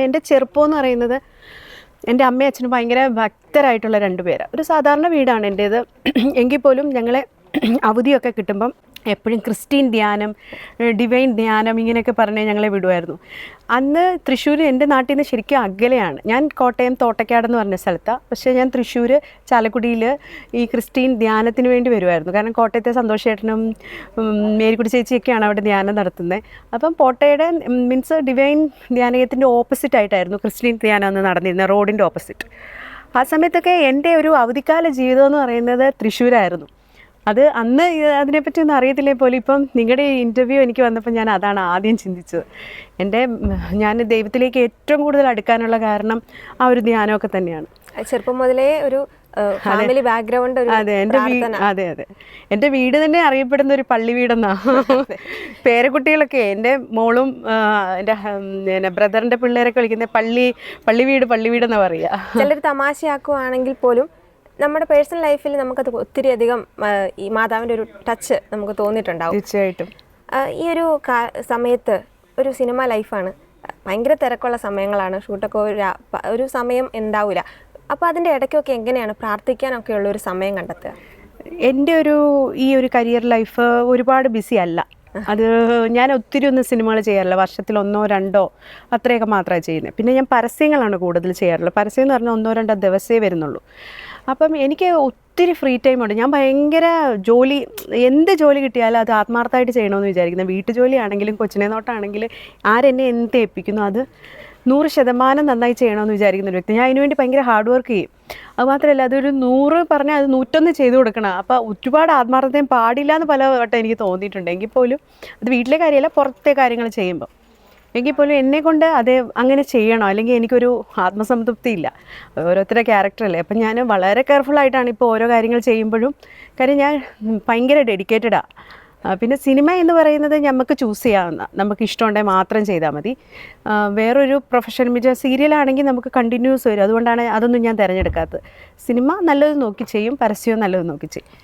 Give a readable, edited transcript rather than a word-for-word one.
എൻ്റെ ചെറുപ്പം എന്ന് പറയുന്നത് എൻ്റെ അമ്മയും അച്ഛനും ഭയങ്കര ഭക്തരായിട്ടുള്ള രണ്ടുപേരാണ്. ഒരു സാധാരണ വീടാണ് എൻ്റേത്. എങ്കിൽ പോലും ഞങ്ങളെ അവധിയൊക്കെ കിട്ടുമ്പം എപ്പോഴും ക്രിസ്ത്യൻ ധ്യാനം, ഡിവൈൻ ധ്യാനം ഇങ്ങനെയൊക്കെ പറഞ്ഞ് ഞങ്ങളെ വിടുമായിരുന്നു. അന്ന് തൃശ്ശൂർ എൻ്റെ നാട്ടിൽ നിന്ന് ശരിക്കും അകലെയാണ്. ഞാൻ കോട്ടയം തോട്ടയ്ക്കാടെന്ന് പറഞ്ഞ സ്ഥലത്താണ്. പക്ഷേ ഞാൻ തൃശ്ശൂർ ചാലക്കുടിയിൽ ഈ ക്രിസ്ത്യൻ ധ്യാനത്തിന് വേണ്ടി വരുമായിരുന്നു. കാരണം കോട്ടയത്തെ സന്തോഷേട്ടനും മേരിക്കുടി ചേച്ചിയൊക്കെയാണ് അവിടെ ധ്യാനം നടത്തുന്നത്. അപ്പം പോട്ടയുടെ മീൻസ് ഡിവൈൻ ധ്യാനയത്തിൻ്റെ ഓപ്പോസിറ്റ് ആയിട്ടായിരുന്നു ക്രിസ്ത്യൻ ധ്യാനം അന്ന് നടന്നിരുന്നത്, റോഡിൻ്റെ ഓപ്പോസിറ്റ്. ആ സമയത്തൊക്കെ എൻ്റെ ഒരു അവധിക്കാല ജീവിതം എന്ന് പറയുന്നത് തൃശ്ശൂരായിരുന്നു. അത് അന്ന് അതിനെപ്പറ്റി ഒന്നും അറിയത്തില്ലേ പോലും. ഇപ്പം നിങ്ങളുടെ ഇൻ്റർവ്യൂ എനിക്ക് വന്നപ്പോൾ ഞാൻ അതാണ് ആദ്യം ചിന്തിച്ചത്. ഞാൻ ദൈവത്തിലേക്ക് ഏറ്റവും കൂടുതൽ അടുക്കാനുള്ള കാരണം ആ ഒരു ധ്യാനമൊക്കെ തന്നെയാണ്. ചെറുപ്പം മുതലേ ഒരു ഫാമിലി ബാക്ക്ഗ്രൗണ്ട്. അതെ, എൻ്റെ വീട് തന്നെ അറിയപ്പെടുന്ന ഒരു പള്ളി വീടെന്നാണ്. പേരക്കുട്ടികളൊക്കെ എൻ്റെ മോളും എൻ്റെ ബ്രദറിൻ്റെ പിള്ളേരൊക്കെ വിളിക്കുന്നത് പള്ളി വീടെന്നാണ് പറയുക. ചിലർ തമാശയാക്കുവാണെങ്കിൽ പോലും നമ്മുടെ പേഴ്സണൽ ലൈഫിൽ നമുക്കത് ഒത്തിരി അധികം ഈ മാതാവിൻ്റെ ഒരു ടച്ച് നമുക്ക് തോന്നിയിട്ടുണ്ടാവും. തീർച്ചയായിട്ടും. ഈ ഒരു സമയത്ത് ഒരു സിനിമ ലൈഫാണ്, ഭയങ്കര തിരക്കുള്ള സമയങ്ങളാണ്, ഷൂട്ടൊക്കെ ഒരു സമയം ഉണ്ടാവില്ല. അപ്പോൾ അതിൻ്റെ ഇടയ്ക്കൊക്കെ എങ്ങനെയാണ് പ്രാർത്ഥിക്കാനൊക്കെ ഉള്ള ഒരു സമയം കണ്ടെത്തുക? എൻ്റെ ഈ ഒരു കരിയർ ലൈഫ് ഒരുപാട് ബിസി അല്ല. അത് ഞാൻ ഒത്തിരി ഒന്നും സിനിമകൾ ചെയ്യാറില്ല. വർഷത്തിൽ 1-2 അത്രയൊക്കെ മാത്രമേ ചെയ്യുന്നത്. പിന്നെ ഞാൻ പരസ്യങ്ങളാണ് കൂടുതൽ ചെയ്യാറുള്ളത്. പരസ്യം എന്ന് പറഞ്ഞാൽ 1-2 ദിവസമേ വരുന്നുള്ളൂ. അപ്പം എനിക്ക് ഒത്തിരി ഫ്രീ ടൈമുണ്ട്. ഞാൻ ഭയങ്കര എന്ത് ജോലി കിട്ടിയാലും അത് ആത്മാർത്ഥമായിട്ട് ചെയ്യണമെന്ന് വിചാരിക്കുന്നത്. വീട്ടുജോലിയാണെങ്കിലും കൊച്ചിനെ നോട്ടാണെങ്കിലും ആരെന്നെ എന്ത് ഏൽപ്പിക്കുന്നു അത് 100% നന്നായി ചെയ്യണമെന്ന് വിചാരിക്കുന്ന ഒരു വ്യക്തി. ഞാൻ അതിനുവേണ്ടി ഭയങ്കര ഹാർഡ് വർക്ക് ചെയ്യും. അതുമാത്രമല്ല, അതൊരു 100 പറഞ്ഞാൽ അത് 101 ചെയ്തു കൊടുക്കണം. അപ്പോൾ ഒരുപാട് ആത്മാർത്ഥതയും പാടില്ല എന്ന് പല വട്ടം എനിക്ക് തോന്നിയിട്ടുണ്ട്. എങ്കിൽ പോലും അത് വീട്ടിലെ കാര്യമല്ല, പുറത്തെ കാര്യങ്ങൾ ചെയ്യുമ്പോൾ എങ്കിൽ പോലും എന്നെക്കൊണ്ട് അത് അങ്ങനെ ചെയ്യണോ, അല്ലെങ്കിൽ എനിക്കൊരു ആത്മസംതൃപ്തി ഇല്ല. ഓരോരുത്തരുടെ ക്യാരക്ടറല്ലേ. അപ്പം ഞാൻ വളരെ കെയർഫുള്ളായിട്ടാണ് ഇപ്പോൾ ഓരോ കാര്യങ്ങൾ ചെയ്യുമ്പോഴും. കാര്യം ഞാൻ ഭയങ്കര ഡെഡിക്കേറ്റഡാണ്. പിന്നെ സിനിമ എന്ന് പറയുന്നത് നമുക്ക് ചൂസ് ചെയ്യാവുന്ന, നമുക്ക് ഇഷ്ടമുണ്ടെങ്കിൽ മാത്രം ചെയ്താൽ മതി. വേറൊരു പ്രൊഫഷൻ സീരിയലാണെങ്കിൽ നമുക്ക് കണ്ടിന്യൂസ് വരും. അതുകൊണ്ടാണ് അതൊന്നും ഞാൻ തിരഞ്ഞെടുക്കാത്തത്. സിനിമ നല്ലത് നോക്കി ചെയ്യും, പരസ്യവും നല്ലത് നോക്കി ചെയ്യും.